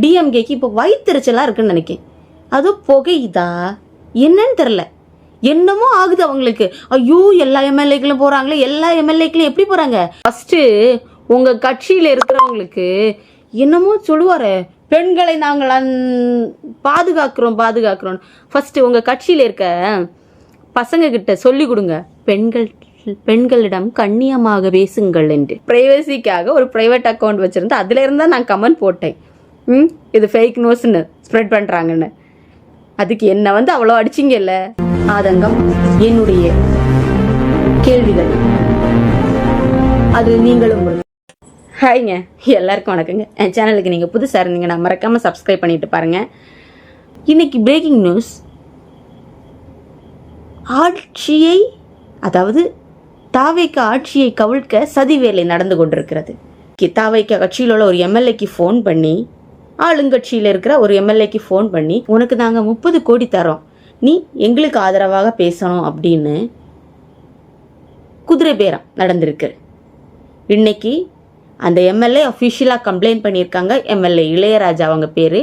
டிஎம்கேக்கு இப்போ வயிற்றுச்சலாக இருக்குன்னு நினைக்கிறேன். அதுவும் புகையுதா என்னன்னு தெரில, என்னமோ ஆகுது அவங்களுக்கு. ஐயோ எல்லா எம்எல்ஏக்களும் போகிறாங்களே, எல்லா எம்எல்ஏக்களும் எப்படி போகிறாங்க? ஃபஸ்ட்டு உங்கள் கட்சியில் இருக்கிறவங்களுக்கு என்னமோ சொல்லுவார், பெண்களை நாங்கள் பாதுகாக்கிறோம். ஃபஸ்ட்டு உங்கள் கட்சியில் இருக்க பசங்க கிட்ட சொல்லி கொடுங்க, பெண்களிடம் கண்ணியமாக பேசுங்கள் என்று. பிரைவசிக்காக ஒரு ப்ரைவேட் அக்கௌண்ட் வச்சுருந்து அதில் இருந்தால் நான் கமெண்ட் போட்டேன், இது ஃபேக் நியூஸ்ன்னு ஸ்ப்ரெட் பண்ணுறாங்கன்னு. அதுக்கு என்ன அவ்வளோ அடிச்சிங்கல்ல. ஆதங்கம், என்னுடைய கேள்விகள், அது நீங்களும். ஹாய்ங்க, எல்லாருக்கும் வணக்கங்க. என் சேனலுக்கு நீங்கள் புதுசாக இருந்தீங்கன்னா மறக்காமல் சப்ஸ்கிரைப் பண்ணிட்டு பாருங்கள். இன்னைக்கு பிரேக்கிங் நியூஸ், ஆட்சியை, அதாவது தாவேக்க ஆட்சியை கவிழ்க்க சதி வேலை நடந்து கொண்டிருக்கிறது. தாவேக்க கட்சியில் உள்ள ஒரு எம்எல்ஏக்கு ஃபோன் பண்ணி, ஆளுங்கட்சியில் இருக்கிற ஒரு எம்எல்ஏக்கு ஃபோன் பண்ணி, உனக்கு நாங்கள் 30 கோடி தரோம், நீ எங்களுக்கு ஆதரவாக பேசணும் அப்படின்னு குதிரை பேரம் நடந்திருக்கு. இன்னைக்கு அந்த எம்எல்ஏ அஃபிஷியலாக கம்ப்ளைண்ட் பண்ணியிருக்காங்க. எம்எல்ஏ இளையராஜா அவங்க பேர்.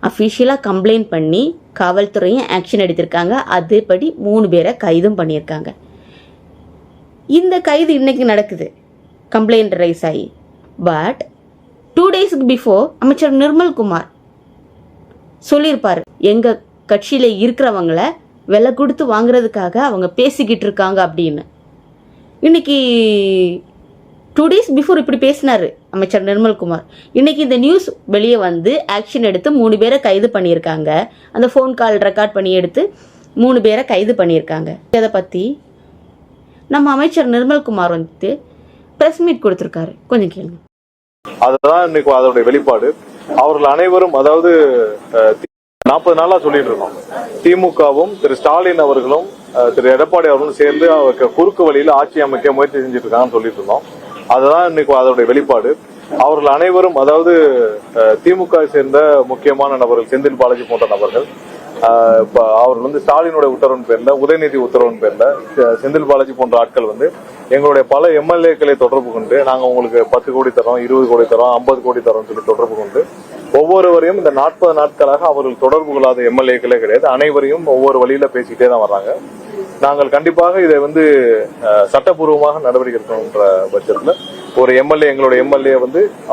அஃபிஷியலாக கம்ப்ளைண்ட் பண்ணி காவல்துறையும் ஆக்ஷன் எடுத்திருக்காங்க. அதுபடி 3 பேரை கைதும் பண்ணியிருக்காங்க. இந்த கைது இன்னைக்கு நடக்குது, கம்ப்ளைண்ட் ரைஸ் ஆகி. பட் 2 டேஸ்க்கு பிஃபோர் அமைச்சர் நிர்மல்குமார் சொல்லியிருப்பார், எங்கள் கட்சியில் இருக்கிறவங்கள விலை கொடுத்து வாங்குறதுக்காக அவங்க பேசிக்கிட்டு இருக்காங்க அப்படின்னு. இன்னைக்கு 2 டேஸ் பிஃபோர் இப்படி பேசினார் அமைச்சர் நிர்மல்குமார். இன்னைக்கு இந்த நியூஸ் வெளியே வந்து ஆக்ஷன் எடுத்து 3 பேரை கைது பண்ணியிருக்காங்க. அந்த ஃபோன் கால் ரெக்கார்ட் பண்ணி எடுத்து 3 பேரை கைது பண்ணியிருக்காங்க. இதை பற்றி நம்ம அமைச்சர் நிர்மல்குமார் ப்ரெஸ் மீட் கொடுத்துருக்காரு, கொஞ்சம் கேளுங்க. அதுதான் இன்னைக்கு அதோட வெளிப்பாடு. அவர்கள் அனைவரும், அதாவது 40 நாளா சொல்லிட்டு இருக்கோம், திமுகவும் திரு ஸ்டாலின் அவர்களும் திரு எடப்பாடி அவர்களும் சேர்ந்து அவருக்கு குறுக்கு வழியில ஆட்சி அமைக்க முயற்சி செஞ்சுட்டு இருக்காங்கன்னு சொல்லிட்டு இருந்தோம். அதுதான் இன்னைக்கு அதோட வெளிப்பாடு. அவர்கள் அனைவரும், அதாவது திமுக சேர்ந்த முக்கியமான நபர்கள், செந்தில் பாலாஜி போன்ற நபர்கள், அவர்கள் ஸ்டாலினோட உத்தரவின் பேர்ல, உதயநிதி உத்தரவின் பேர்ல செந்தில் பாலாஜி போன்ற ஆட்கள் எங்களுடைய பல எம்எல்ஏக்களை தொடர்பு கொண்டு, நாங்க உங்களுக்கு 10 கோடி தரோம், 20 கோடி தரோம், 50 கோடி தரோம் சொல்லி தொடர்பு கொண்டு ஒவ்வொருவரையும் இந்த 40 நாட்களாக அவர்கள் தொடர்பு கொள்ளாத எம்எல்ஏக்களே கிடையாது, அனைவரையும் ஒவ்வொரு வழியில பேசிக்கிட்டே தான் வர்றாங்க. நாங்கள் கண்டிப்பாக இதை சட்டப்பூர்வமாக நடவடிக்கை எடுக்கணும்ன்ற பட்சத்துல ஒரு எம்எல்ஏ, எங்களுடைய எம்எல்ஏ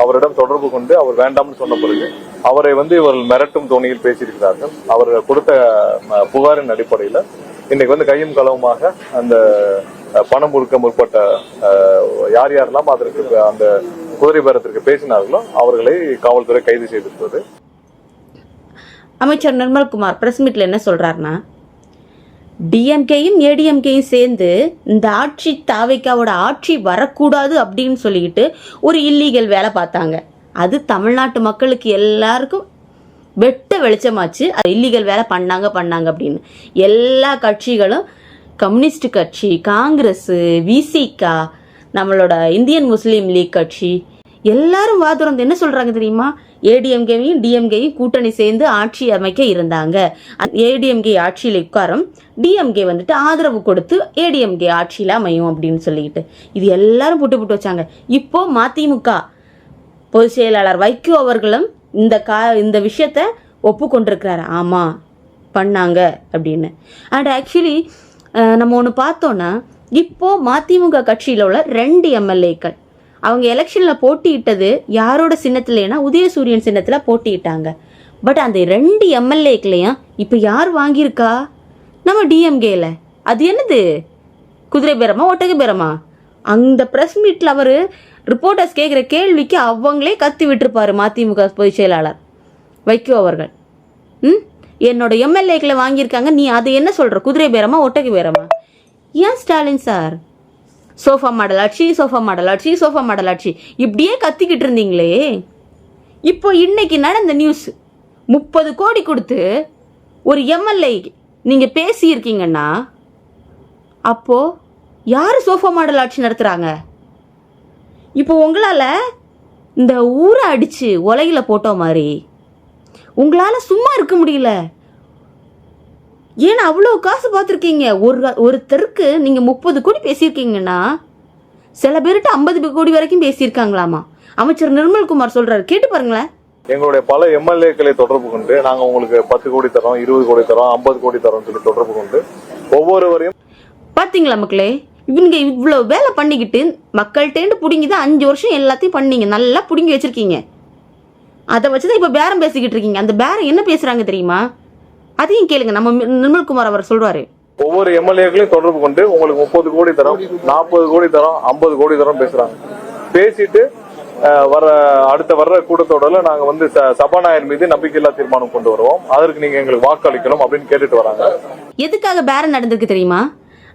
அவரிடம் தொடர்பு கொண்டு அவர் வேண்டாம்னு சொன்ன பிறகு அவரை இவர்கள் மிரட்டும் தோணியில் பேசியிருக்கிறார்கள். அவர்கள் கொடுத்த புகாரின் அடிப்படையில் இன்னைக்கு கையும் களவுமாக அந்த பணம் கொடுக்க முற்பட்ட யார் யாரெல்லாம் அதற்கு அந்த குதிரை பேரத்திற்கு பேசினார்களோ அவர்களை காவல்துறை கைது செய்திருக்கிறது. அமைச்சர் நிர்மல்குமார் பிரஸ் மீட்ல என்ன சொல்றாருன்னா, டிஎம்கேயும் ஏடிஎம்கேயும் சேர்ந்து இந்த ஆட்சி, தாவேக்காவோட ஆட்சி வரக்கூடாது அப்படின்னு சொல்லிக்கிட்டு ஒரு இல்லீகல் வேலை பார்த்தாங்க. அது தமிழ்நாட்டு மக்களுக்கு எல்லாருக்கும் வெட்ட வெளிச்சமாச்சு. அது இல்லீகல் வேலை பண்ணாங்க அப்படின்னு. எல்லா கட்சிகளும், கம்யூனிஸ்ட் கட்சி, காங்கிரஸ், விசிகா, நம்மளோட இந்தியன் முஸ்லீம் லீக் கட்சி, எல்லாரும் வாதுறந்து என்ன சொல்றாங்க தெரியுமா, ஏடிஎம்கேவையும் டிஎம்கேயும் கூட்டணி சேர்ந்து ஆட்சி அமைக்க இருந்தாங்க. ஏடிஎம்கே ஆட்சியில் உட்காரம், டிஎம்கே ஆதரவு கொடுத்து ஏடிஎம்கே ஆட்சியில் அமையும் அப்படின்னு சொல்லிக்கிட்டு இது எல்லாரும் புட்டு வச்சாங்க. இப்போ மதிமுக பொதுச் செயலாளர் வைகோ அவர்களும் இந்த விஷயத்த ஒப்புக்கொண்டிருக்கிறாரு, ஆமா பண்ணாங்க அப்படின்னு. அண்ட் ஆக்சுவலி நம்ம ஒன்று பார்த்தோன்னா, இப்போ மதிமுக கட்சியில் உள்ள 2 எம்எல்ஏக்கள் அவங்க எலெக்ஷனில் போட்டியிட்டது யாரோட சின்னத்திலேனா உதயசூரியன் சின்னத்தில் போட்டியிட்டாங்க. பட் அந்த 2 எம்எல்ஏக்களையும் இப்போ யார் வாங்கியிருக்கா, நம்ம டிஎம்கேல. அது என்னது, குதிரை பேரமா ஒட்டக பேரமா? அந்த ப்ரெஸ் மீட்டில் அவர் ரிப்போர்ட்டர்ஸ் கேட்குற கேள்விக்கு அவங்களே கத்தி விட்டுருப்பாரு மதிமுக பொதுச் செயலாளர் வைகோ அவர்கள். என்னோட எம்எல்ஏக்களை வாங்கியிருக்காங்க, நீ அதை என்ன சொல்கிற, குதிரை பேரமா ஒட்டக பேரமா? ஏன் ஸ்டாலின் சார் சோஃபா மாடல் ஆட்சி இப்படியே கத்திக்கிட்டு இருந்தீங்களே, இப்போ இன்னைக்கு நடந்த நியூஸ் 30 கோடி கொடுத்து ஒரு எம்எல்ஏ நீங்கள் பேசியிருக்கீங்கன்னா, அப்போ யார் சோஃபா மாடல் ஆட்சி நடத்துகிறாங்க? இப்போ உங்களால் இந்த ஊரை அடித்து உலகில் போட்ட மாதிரி உங்களால் சும்மா இருக்க முடியல. ஏன்னா அவ்வளோ காசு பார்த்துருக்கீங்க. ஒருத்தருக்கு நீங்கள் 30 கோடி பேசியிருக்கீங்கன்னா, சில பேர்கிட்ட 50 கோடி வரைக்கும் பேசியிருக்காங்களாமா. அமைச்சர் நிர்மல்குமார் சொல்கிறார், கேட்டு பாருங்களேன். எங்களுடைய பல எம்எல்ஏக்களை தொடர்பு கொண்டு நாங்க உங்களுக்கு 10 கோடி தரோம், 20 கோடி தரோம், 50 கோடி தரோம் சொல்லி தொடர்பு கொண்டு ஒவ்வொருவரையும் பாத்தீங்களா மக்களே, இவங்க இவ்வளவு வேலை பண்ணிக்கிட்டு மக்கள்கிட்ட புடுங்கிதான் 5 வருஷம் எல்லாத்தையும் பண்ணீங்க, நல்லா புடுங்கி வச்சிருக்கீங்க. அதை வச்சுதான் இப்ப பேரம் பேசிக்கிட்டு இருக்கீங்க. அந்த பேரம் என்ன பேசுறாங்க தெரியுமா? அதையும் கேளுங்க, நம்ம நிர்மல்குமார் அவர் சொல்றாரு. ஒவ்வொரு எம்எல்ஏக்களையும் தொடர்பு கொண்டு உங்களுக்கு 30 கோடி தரோம், 40 கோடி தரோம், 50 கோடி தரோம் பேசுறாங்க. பேசிட்டு அடுத்த வர்ற கூட்டத்தோட நாங்க வந்து சபாநாயகர் மீது நம்பிக்கையில்லா தீர்மானம் கொண்டு வருவோம், அதற்கு நீங்க எங்களுக்கு வாக்களிக்கணும் அப்படின்னு கேட்டுட்டு வராங்க. எதுக்காக பேரம் நடந்திருக்கு தெரியுமா?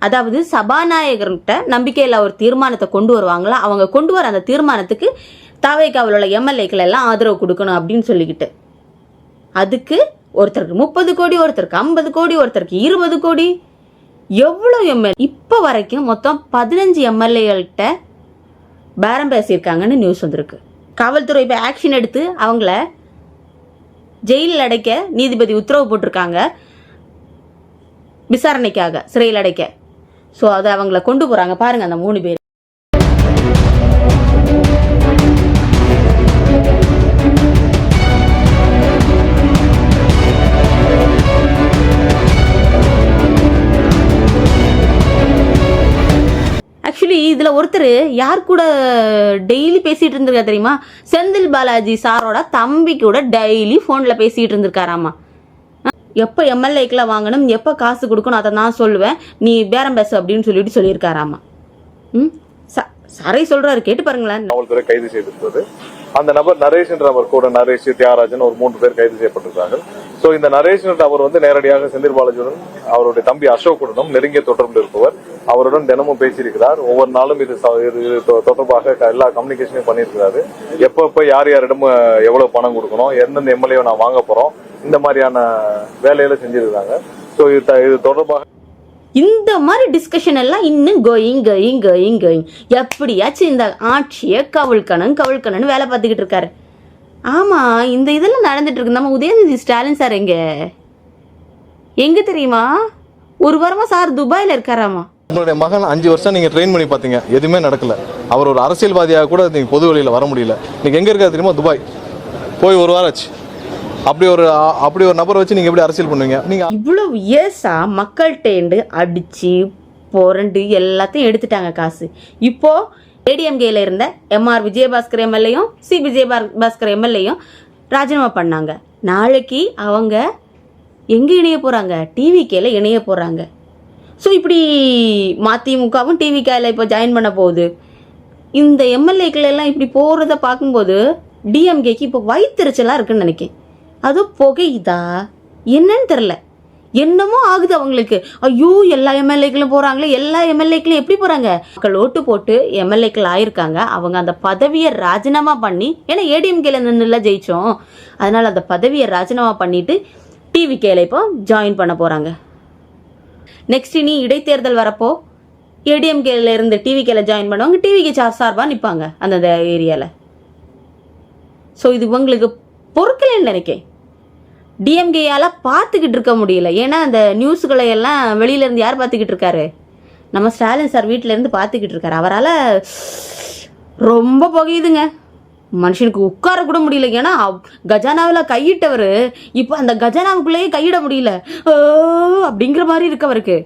அதாவது சபாநாயகர்கிட்ட நம்பிக்கையில்லா ஒரு தீர்மானத்தை கொண்டு வருவாங்களா, அவங்க கொண்டு வர அந்த தீர்மானத்துக்கு தாவேக்காவில் உள்ள எம்எல்ஏக்கள் எல்லாம் ஆதரவு கொடுக்கணும் அப்படின்னு சொல்லிக்கிட்டு, அதுக்கு ஒருத்தருக்கு 30 கோடி, ஒருத்தருக்கு 50 கோடி, ஒருத்தருக்கு 20 கோடி, எவ்வளவு எம்எல்ஏ இப்ப வரைக்கும் மொத்தம் 15 எம்எல்ஏகள்கிட்ட பேரம் பேசியிருக்காங்கன்னு நியூஸ் வந்திருக்கு. காவல்துறை இப்போ ஆக்ஷன் எடுத்து அவங்கள ஜெயிலில் அடைக்க நீதிபதி உத்தரவு போட்டிருக்காங்க, விசாரணைக்காக சிறையில் அடைக்க. ஸோ அதை அவங்கள கொண்டு போறாங்க பாருங்க அந்த 3 பேர். ஆக்சுவலி இதுல ஒருத்தர் யார் கூட டெய்லி பேசிட்டு இருந்திருக்கா தெரியுமா? செந்தில் பாலாஜி சாரோட தம்பி கூட டெய்லி போன்ல பேசிட்டு இருந்திருக்காராமா. எப்போ எம்எல்ஏக்கெல்லாம் வாங்கணும், எப்போ காசு கொடுக்கணும், அதை நான் சொல்லுவேன், நீ பேரம் பேசு அப்படின்னு சொல்லியிருக்காராமா. சாரை சொல்றாரு, கேட்டு பாருங்களேன். காவல்துறை கைது செய்திருந்தது. அந்த நபர் நரேஷ் என்ற நபர் கூட நரேஷ், தியாகராஜன் ஒரு 3 பேர் கைது செய்யப்பட்டிருக்கார்கள். சோ இந்த நரேஷ் என்ற அவர் வந்து நேரடியாக செந்தில் பாலாஜியுடன் அவருடைய தம்பி அசோக்குடனும் நெருங்கிய தொடர்பில் இருப்பவர். அவருடன் தினமும் பேசியிருக்கிறார். ஒவ்வொரு நாளும் இது தொடர்பாக எல்லா கம்யூனிகேஷனையும் பண்ணியிருக்கிறாரு. எப்ப யார் யாரிடம் எவ்வளவு பணம் கொடுக்கணும், எந்தெந்த எம்எல்ஏ நான் வாங்க போறோம், இந்த மாதிரியான வேலையில செஞ்சிருக்காங்க. சோ இது தொடர்பாக இந்த மாதிரி டிஸ்கஷன் எல்லாம் இன்னும் கோயிங் எப்படியாச்சும் இந்த ஆட்சியை கவிழ்க்கணும் வேலை பார்த்துக்கிட்டு இருக்காரு. ஆமா, இந்த இதெல்லாம் நடந்துட்டு இருக்கு. நம்ம உதயநிதி ஸ்டாலின் சார் எங்க தெரியுமா? ஒரு வாரமா சார் துபாயில இருக்காராமா. உங்களுடைய மகன் 5 வருஷம் நீங்க ட்ரெயின் பண்ணி பாத்தீங்க, எதுவுமே நடக்கல. அவர் ஒரு அரசியல்வாதியாக கூட நீங்க பொது வெளியில வர முடியல. நீங்க எங்க இருக்காரு தெரியுமா? துபாய் போய் 1 வாரம் ஆச்சு. அப்படி ஒரு நபரை வச்சு நீங்க எப்படி அரசியல் பண்ணுவீங்க? நீங்க இவ்வளவு இயர்ஸா மக்கள்கிட்ட அடிச்சு புரண்டு எல்லாத்தையும் எடுத்துட்டாங்க காசு. இப்போ ஏடிஎம்கேல இருந்த எம்ஆர் விஜயபாஸ்கர் எம்எல்ஏயும் சி விஜயபாஸ்கர் எம்எல்ஏயும் ராஜினாமா பண்ணாங்க. நாளைக்கு அவங்க எங்க இணைய போறாங்க? டிவிகேல இணைய போறாங்க. ஸோ இப்படி மதிமுகவும் டிவிகேல இப்போ ஜாயின் பண்ண போகுது. இந்த எம்எல்ஏக்கள் எல்லாம் இப்படி போறத பார்க்கும்போது டிஎம்கேக்கு இப்போ வயிற்றுச்சலா இருக்குன்னு நினைக்கிறேன். அது புகையுதா என்னன்னு தெரில, என்னமோ ஆகுது அவங்களுக்கு. ஐயோ, எல்லா எம்எல்ஏக்களும் போறாங்களே, எல்லா எம்எல்ஏக்களும் எப்படி போறாங்க? மக்கள் ஓட்டு போட்டு எம்எல்ஏக்கள் ஆயிருக்காங்க. அவங்க அந்த பதவியை ராஜினாமா பண்ணி, ஏன்னா ஏடிஎம்கேல நின்றுல ஜெயிச்சோம், அதனால அந்த பதவியை ராஜினாமா பண்ணிட்டு டிவிகேல இப்போ ஜாயின் பண்ண போறாங்க. நெக்ஸ்ட் இனி இடைத்தேர்தல் வரப்போ ஏடிஎம்கேல இருந்து டிவிகேல ஜாயின் பண்ணுவாங்க, டிவிகே சார்பா நிற்பாங்க அந்த ஏரியால. ஸோ இது இவங்களுக்கு பொறுக்கலன்னு நினைக்கிறேன். டிஎம்கேயால பார்த்துக்கிட்டு இருக்க முடியல. ஏன்னா அந்த நியூஸ்களை எல்லாம் வெளியில இருந்து யார் பார்த்துக்கிட்டு இருக்காரு? நம்ம ஸ்டாலின் சார் வீட்டில இருந்து பார்த்துக்கிட்டு இருக்காரு. அவரால் ரொம்ப புகையுதுங்க, மனுஷனுக்கு உட்கார கூட முடியல. ஏன்னா கஜானாவில் கையிட்டவர் இப்போ அந்த கஜானாவுக்குள்ளேயே கையிட முடியல அப்படிங்கிற மாதிரி இருக்கு அவருக்கு.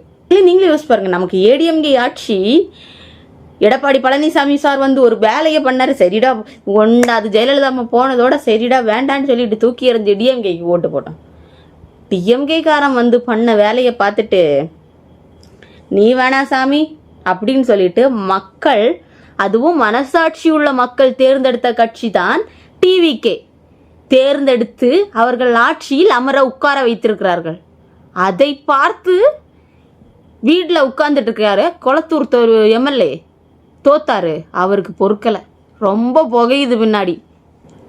நீங்களே யோசிச்சு பாருங்க, நமக்கு ஏடிஎம்கே ஆட்சி, எடப்பாடி பழனிசாமி சார் வந்து ஒரு வேலையை பண்ணாரு, சரிடா அது ஜெயலலிதா அம்மா போனதோட சரிடா வேண்டான்னு சொல்லிட்டு தூக்கி எறிஞ்சு டிஎம்கேக்கு ஓட்டு போட்டோம். டிஎம்கே காரன் வந்து பண்ண வேலையை பார்த்துட்டு நீ வேணா சாமி அப்படின்னு சொல்லிட்டு மக்கள், அதுவும் மனசாட்சி உள்ள மக்கள் தேர்ந்தெடுத்த கட்சி தான் டிவிகே, தேர்ந்தெடுத்து அவர்கள் ஆட்சியில் அமர உட்கார வைத்திருக்கிறார்கள். அதை பார்த்து வீட்டில் உட்கார்ந்துட்டு இருக்காரு கொளத்தூர் எம்எல்ஏ, தோத்தாரு, அவருக்கு பொறுக்கலை, ரொம்ப புகையுது பின்னாடி.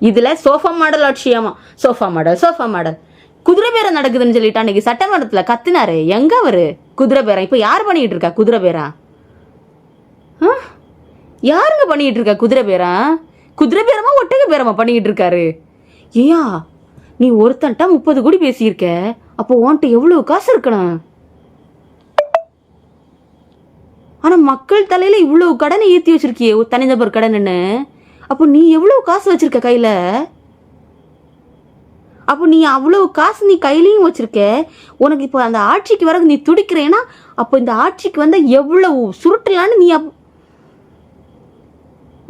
இதுல சோஃபா மாடல் ஆட்சியாமா, சோஃபா மாடல் குதிரை பேரம் நடக்குதுன்னு சொல்லிட்டு அன்னைக்கு சட்டமன்றத்துல கத்துனாரு. எங்க அவரு குதிரை பேரம்? இப்ப யார் பண்ணிட்டு இருக்கா குதிரை பேரம்? யாருங்க பண்ணிட்டு இருக்கா குதிரை பேரம்? குதிரை பேரமா ஒட்டக பேரமா பண்ணிட்டு இருக்காரு? ஏயா, நீ ஒருத்தன்ட்ட 30 கோடி பேசியிருக்க, அப்போ உன்ட்ட எவ்வளவு காசு இருக்கணும்? ஆனா மக்கள் தலையில இவ்வளவு கடனை ஏற்றி வச்சிருக்கியே, தனிநபர் கடன்னு, அப்போ நீ எவ்வளவு காசு வச்சிருக்க கையில? அப்போ நீ அவ்வளோ காசு நீ கையிலையும் வச்சிருக்க, உனக்கு இப்போ அந்த ஆட்சிக்கு வர நீ துடிக்கிறேன்னா அப்போ இந்த ஆட்சிக்கு வந்த எவ்வளவு சுருட்டலான்னு நீ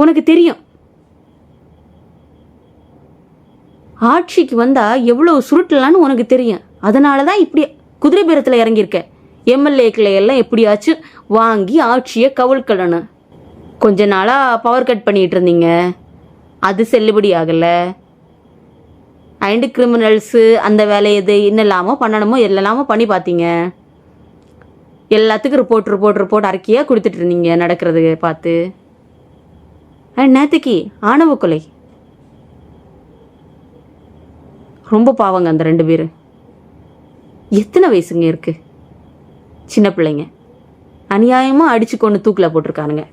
உனக்கு தெரியும். ஆட்சிக்கு வந்தா எவ்வளவு சுருட்டலான்னு உனக்கு தெரியும். அதனால தான் இப்படி குதிரை பேரத்தில் இறங்கியிருக்க. எம்எல்ஏக்களை எல்லாம் எப்படியாச்சும் வாங்கி ஆட்சியை கவிழ்க்கணும். கொஞ்ச நாளாக பவர் கட் பண்ணிகிட்டு இருந்தீங்க, அது செல்லுபடி ஆகலை. அண்ட் கிரிமினல்ஸு அந்த வேலையை எது என்னெல்லாமோ பண்ணணுமோ எல்லாமோ பண்ணி பார்த்தீங்க. எல்லாத்துக்கும் ரிப்போர்ட் அறிக்கையாக கொடுத்துட்டு இருந்தீங்க நடக்கிறது பார்த்து. நேற்றுக்கு ஆணவ கொலை, ரொம்ப பாவங்க அந்த 2 பேர். எத்தனை வயசுங்க இருக்கு, சின்ன பிள்ளைங்க. அநியாயமாக அடிச்சு கொண்டு தூக்கில் போட்டிருக்கானுங்க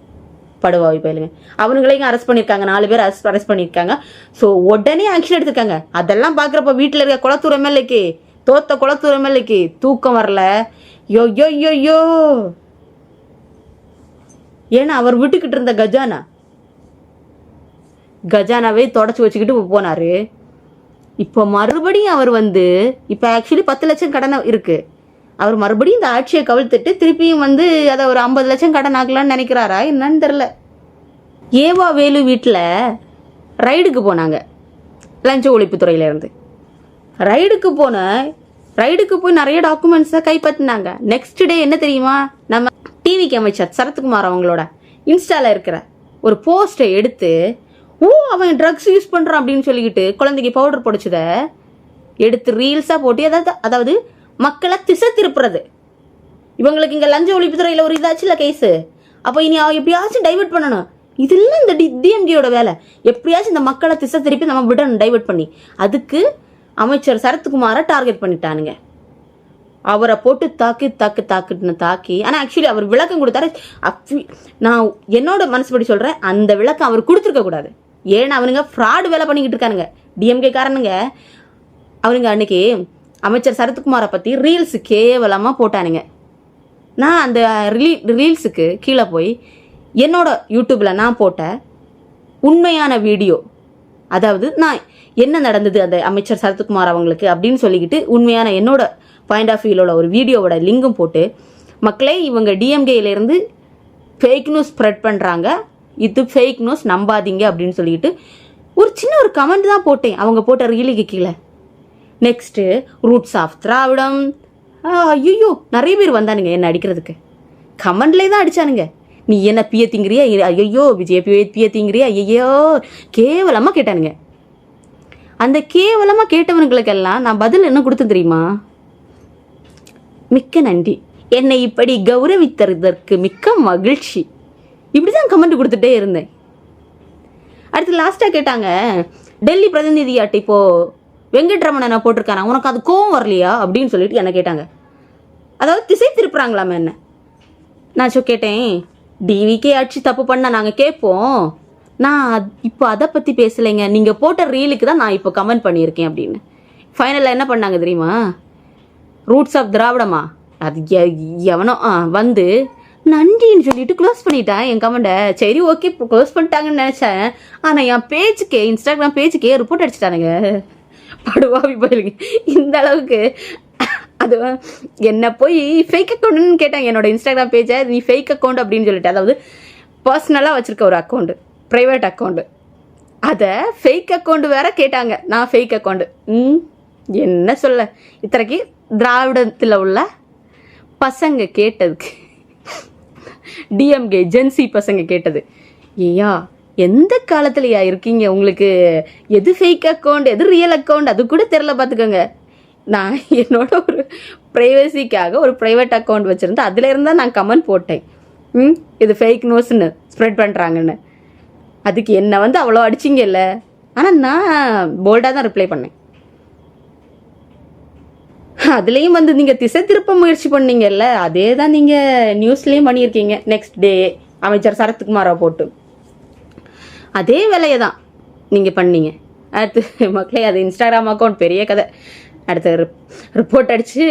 படுவாவி பயலுங்க. அவனுங்களையும் அரெஸ்ட் பண்ணியிருக்காங்க, 4 பேர் அரெஸ்ட் பண்ணியிருக்காங்க. ஸோ உடனே ஆக்ஷன் எடுத்திருக்காங்க. அதெல்லாம் பார்க்குறப்ப வீட்டில் இருக்க குளத்தூர் எம்எல்ஏக்கு, தோத்த குளத்தூர் எம்எல்ஏக்கு தூக்கம் வரல. யோ யோ யோ யோ ஏன்னா அவர் விட்டுக்கிட்டு இருந்த கஜானாவே தொடச்சி வச்சுக்கிட்டு போனார். இப்போ மறுபடியும் அவர் இப்போ ஆக்சுவலி 10 லட்சம் கடன் இருக்கு. அவர் மறுபடியும் இந்த ஆட்சியை கவிழ்த்துட்டு திருப்பியும் அதை ஒரு 50 லட்சம் கடன் ஆகலான்னு நினைக்கிறாரா என்னன்னு தெரில. ஏவா வேலு வீட்டில் ரைடுக்கு போனாங்க லஞ்ச ஒழிப்புத்துறையிலேருந்து. ரைடுக்கு போய் நிறைய டாக்குமெண்ட்ஸை கைப்பற்றினாங்க. நெக்ஸ்ட் டே என்ன தெரியுமா, நம்ம டிவிக்கு அமைச்சர் சரத்குமார் அவங்களோட இன்ஸ்டாவில் இருக்கிற ஒரு போஸ்ட்டை எடுத்து, அவன் ட்ரக்ஸ் யூஸ் பண்ணுறான் அப்படின்னு சொல்லிக்கிட்டு குழந்தைக்கு பவுடர் பொடிச்சதை எடுத்து ரீல்ஸாக போட்டு அதாவது மக்களை திசை திருப்புறது. இவங்களுக்கு இங்கே லஞ்ச ஒழிப்புத்துறையில் ஒரு இதாச்சு இல்லை கேஸு. அப்போ இனி எப்படியாச்சும் டைவெர்ட் பண்ணணும். இதெல்லாம் இந்த டிஎம்கேயோட வேலை. எப்படியாச்சும் இந்த மக்களை திசை திருப்பி நம்ம விடணும் டைவெர்ட் பண்ணி. அதுக்கு அமைச்சர் சரத்குமாரை டார்கெட் பண்ணிட்டானுங்க. அவரை போட்டு தாக்கி. ஆனால் ஆக்சுவலி அவர் விளக்கம் கொடுத்தாரு. நான் என்னோட மனசுபடி சொல்கிறேன், அந்த விளக்கம் அவர் கொடுத்துருக்க கூடாது. ஏன்னா அவனுங்க ஃப்ராடு வேலை பண்ணிக்கிட்டு இருக்கானுங்க டிஎம்கே காரனுங்க. அவனுங்க அன்னைக்கு அமைச்சர் சரத்குமாரை பற்றி ரீல்ஸு கேவலமாக போட்டானுங்க. நான் அந்த ரீல்ஸுக்கு கீழே போய் என்னோட யூடியூப்பில் நான் போட்ட உண்மையான வீடியோ, அதாவது நான் என்ன நடந்தது அந்த அமைச்சர் சரத்குமார் அவங்களுக்கு அப்படின்னு சொல்லிக்கிட்டு உண்மையான என்னோட பாயிண்ட் ஆஃப் வியூவில் ஒரு வீடியோவோட லிங்கும் போட்டு, மக்களே இவங்க டிஎம்கேலேருந்து ஃபேக் நியூஸ் ஸ்ப்ரெட் பண்ணுறாங்க, இது ஃபேக் நியூஸ் நம்பாதீங்க அப்படின்னு சொல்லிட்டு ஒரு சின்ன ஒரு கமெண்ட் தான் போட்டேன் அவங்க போட்ட ரீலுக்கு கீழே. நெக்ஸ்ட்டு ரூட்ஸ் ஆஃப் திராவிடம், ஐயோ நிறைய பேர் வந்தானுங்க என்ன அடிக்கிறதுக்கு. கமெண்ட்லேயே தான் அடித்தானுங்க. நீ என்ன பிய திங்கிறியா, ஐயோ விஜய் பிய திங்கிறியா, ஐயோ கேவலமாக கேட்டானுங்க. அந்த கேவலமாக கேட்டவனுங்களுக்கெல்லாம் நான் பதில் என்ன கொடுத்தேன் தெரியுமா, மிக்க நன்றி, என்னை இப்படி கௌரவித்ததற்கு மிக்க மகிழ்ச்சி, இப்படிதான் கமெண்ட் கொடுத்துட்டே இருந்தேன். அடுத்து லாஸ்ட்டாக கேட்டாங்க, டெல்லி பிரதிநிதியாட்ட இப்போ வெங்கட்ரமணனை போட்டிருக்காங்க, உனக்கு அது கோவம் வரலையா அப்படின்னு சொல்லிட்டு என்ன கேட்டாங்க. அதாவது திசை திருப்புறாங்களாமே என்ன. நான் கேட்டேன், டிவிக்கே ஆட்சி தப்பு பண்ண நாங்கள் கேட்போம், நான் இப்போ அதை பற்றி பேசலைங்க, நீங்கள் போட்ட ரீலுக்கு தான் நான் இப்போ கமெண்ட் பண்ணியிருக்கேன் அப்படின்னு. ஃபைனலில் என்ன பண்ணாங்க தெரியுமா, ரூட்ஸ் ஆஃப் திராவிடமா அது எவனோ நன்றின்னு சொல்லிட்டு க்ளோஸ் பண்ணிட்டான் என் கமெண்ட்டை. சரி ஓகே க்ளோஸ் பண்ணிட்டாங்கன்னு நினச்சேன். ஆனால் என் பேஜுக்கே இன்ஸ்டாகிராம் பேஜுக்கே ரிப்போர்ட் அடிச்சிட்டானுங்க படுவாவி போயிருங்க. இந்த அளவுக்கு அது என்ன போய் ஃபேக் அக்கௌண்ட்டுன்னு கேட்டாங்க என்னோட இன்ஸ்டாகிராம் பேஜை. நீ ஃபேக் அக்கௌண்ட் அப்படின்னு சொல்லிட்டு, அதாவது பர்சனலாக வச்சுருக்க ஒரு அக்கௌண்ட்டு, ப்ரைவேட் அக்கௌண்ட்டு, அதை ஃபேக் அக்கௌண்ட் வேற கேட்டாங்க. நான் ஃபேக் அக்கௌண்ட்டு என்ன சொல்ல, இத்தனைக்கு திராவிடத்தில் உள்ள பசங்க கேட்டதுக்கு, டிஎம்கே ஜென்சி பசங்க கேட்டது, ஏயா எந்த காலத்துலையா இருக்கீங்க, உங்களுக்கு எது ஃபேக் அக்கௌண்ட் எது ரியல் அக்கௌண்ட் அது கூட தெரில பார்த்துக்கோங்க. நான் என்னோட ஒரு ப்ரைவசிக்காக ஒரு ப்ரைவேட் அக்கௌண்ட் வச்சுருந்தேன், அதில் இருந்தால் நான் கமெண்ட் போட்டேன், இது ஃபேக் நியூஸ்ன்னு ஸ்ப்ரெட் பண்ணுறாங்கன்னு. அதுக்கு என்ன அவ்வளோ அடிச்சிங்கல்ல. ஆனால் நான் போல்டாக தான் ரிப்ளை பண்ணேன். அதுலேயும் நீங்கள் திசை திருப்ப முயற்சி பண்ணீங்கல்ல, அதே தான் நீங்கள் நியூஸ்லேயும் பண்ணியிருக்கீங்க. நெக்ஸ்ட் டே அமைச்சர் சரத்குமாரை போட்டு அதே வேலையை தான் நீங்கள் பண்ணீங்க. அடுத்து மக்களே அது இன்ஸ்டாகிராம் அக்கௌண்ட் பெரிய கதை. அடுத்து ரிப்போர்ட் அடித்து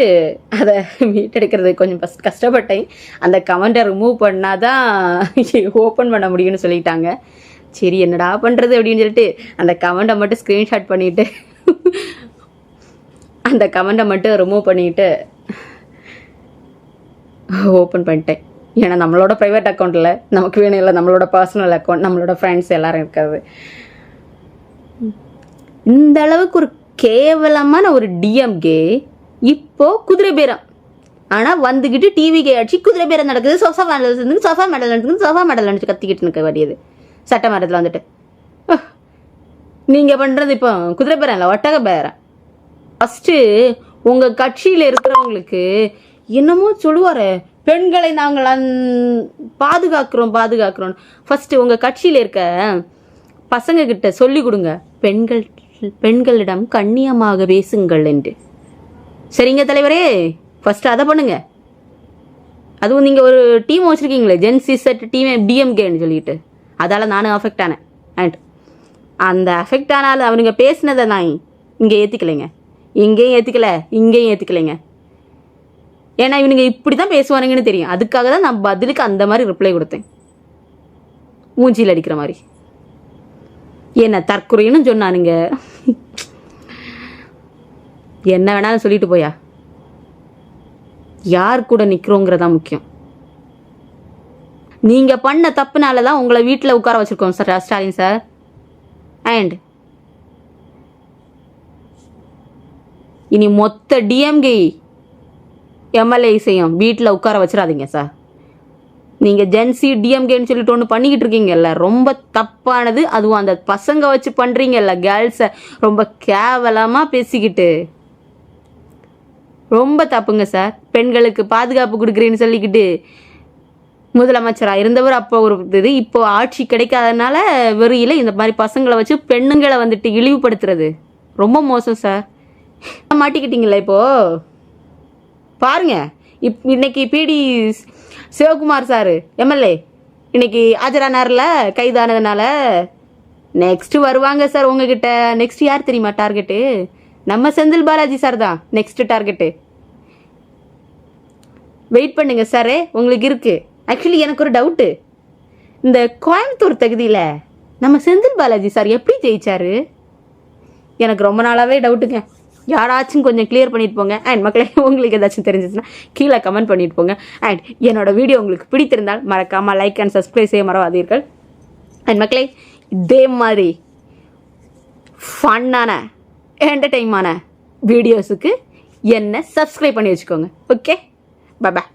அதை மீட்டெடுக்கிறது கொஞ்சம் கஷ்டப்பட்டேன். அந்த கமெண்ட்டை ரிமூவ் பண்ணால் தான் ஓப்பன் பண்ண முடியும்னு சொல்லிட்டாங்க. சரி என்னடா பண்ணுறது அப்படின்னு சொல்லிட்டு அந்த கமெண்ட்டை மட்டும் ஸ்க்ரீன்ஷாட் பண்ணிவிட்டு அந்த கமெண்ட்டை மட்டும் ரிமூவ் பண்ணிட்டு ஓப்பன் பண்ணிட்டேன். ஏன்னா நம்மளோட ப்ரைவேட் அக்கௌண்ட்டில் நமக்கு வேணும் இல்லை, நம்மளோட பர்சனல் அக்கௌண்ட், நம்மளோட ஃப்ரெண்ட்ஸ் எல்லாரும் இருக்காது. இந்த அளவுக்கு ஒரு கேவலமான ஒரு டிஎம்கே இப்போ குதிரை பேரம். ஆனால் வந்துக்கிட்டு டிவிக்கு அடிச்சு குதிரை பேரம் நடக்குது, சோஃபா மெடல் நடக்குது, சோஃபா மெடல் நடக்குது, சோஃபா மெடல் நடந்து கத்திக்கிட்டு இருக்க வேண்டியது சட்டமன்றத்தில் வந்துட்டு. நீங்கள் பண்ணுறது இப்போ குதிரை பேரம் இல்லை, ஒட்டக பேரம். ஃபஸ்ட்டு உங்கள் கட்சியில் இருக்கிறவங்களுக்கு என்னமோ சொல்லுவார், பெண்களை நாங்கள் பாதுகாக்கிறோம். ஃபஸ்ட்டு உங்கள் கட்சியில் இருக்க பசங்க கிட்ட சொல்லி கொடுங்க, பெண்களிடம் கண்ணியமாக பேசுங்கள் என்று. சரிங்க தலைவரே, ஃபஸ்ட்டு அதை பண்ணுங்க. அதுவும் நீங்கள் ஒரு டீம் வச்சுருக்கீங்களே, ஜென்சி செட் டீம் டிஎம்கேன்னு சொல்லிட்டு, அதால் நானும் அஃபெக்ட் ஆனேன். அண்ட் அந்த அஃபெக்ட் ஆனாலும் அவனுங்க பேசினதை நான் இங்கே ஏற்றுக்கலைங்க, இங்கேயும் ஏற்றுக்கலைங்க. ஏன்னா இவனுங்க இப்படி தான் பேசுவானுங்கன்னு தெரியும். அதுக்காக தான் நான் பதிலுக்கு அந்த மாதிரி ரிப்ளை கொடுத்தேன், மூஞ்சியில் அடிக்கிற மாதிரி. என்ன தற்குறைன்னு சொன்னானுங்க. என்ன வேணாலும் சொல்லிட்டு போயா, யார் கூட நிற்கிறோங்கிறதா முக்கியம். நீங்கள் பண்ண தப்புனால தான் உங்களை வீட்டில் உட்கார வச்சுருக்கோம் சார் ஸ்டாலின் சார். அண்ட் இனி மொத்த டிஎம்கே எம்எல்ஏஸையும் வீட்டில் உட்கார வச்சிடாதீங்க சார். நீங்கள் ஜென்சி டிஎம்கேன்னு சொல்லிட்டு ஒன்று பண்ணிக்கிட்டு இருக்கீங்கல்ல, ரொம்ப தப்பானது. அதுவும் அந்த பசங்க வச்சு பண்ணுறீங்கல்ல, கேர்ள்ஸை ரொம்ப கேவலமாக பேசிக்கிட்டு, ரொம்ப தப்புங்க சார். பெண்களுக்கு பாதுகாப்பு கொடுக்குறேன்னு சொல்லிக்கிட்டு முதலமைச்சராக இருந்தவர் அப்போ ஒரு இது, இப்போ ஆட்சி கிடைக்காதனால வெறியில் இந்த மாதிரி பசங்களை வச்சு பெண்ணுங்களை வந்துட்டு இழிவுபடுத்துறது ரொம்ப மோசம் சார். மாட்டிக்கிட்டீங்களா இப்போது பாருங்க. இன்னைக்கு பிடி சிவகுமார் சார் எம்எல்ஏ இன்னைக்கு ஆஜரானார்ல, கைதானதுனால நெக்ஸ்ட் வருவாங்க சார் உங்ககிட்ட. நெக்ஸ்ட் யார் தெரியுமா டார்கெட்டு? நம்ம செந்தில் பாலாஜி சார் தான் நெக்ஸ்ட் டார்கெட்டு. வெயிட் பண்ணுங்க சார், உங்களுக்கு இருக்கு. ஆக்சுவலி எனக்கு ஒரு டவுட்டு, இந்த கோயம்புத்தூர் தொகுதியில் நம்ம செந்தில் பாலாஜி சார் எப்படி ஜெயிச்சாரு? எனக்கு ரொம்ப நாளாகவே டவுட்டுங்க. யாராச்சும் கொஞ்சம் கிளியர் பண்ணிட்டு போங்க. அண்ட் மக்களே, உங்களுக்கு ஏதாச்சும் தெரிஞ்சிச்சுன்னா கீழே கமெண்ட் பண்ணிட்டு போங்க. அண்ட் என்னோட வீடியோ உங்களுக்கு பிடித்திருந்தால் மறக்காமல் லைக் அண்ட் சப்ஸ்கிரைப் செய்ய மறவாதீர்கள். அண்ட் மக்களே, இதே மாதிரி ஃபன்னான என்டர்டெயின்மான வீடியோஸுக்கு என்ன சப்ஸ்கிரைப் பண்ணி வச்சுக்கோங்க. ஓகே, பாய்.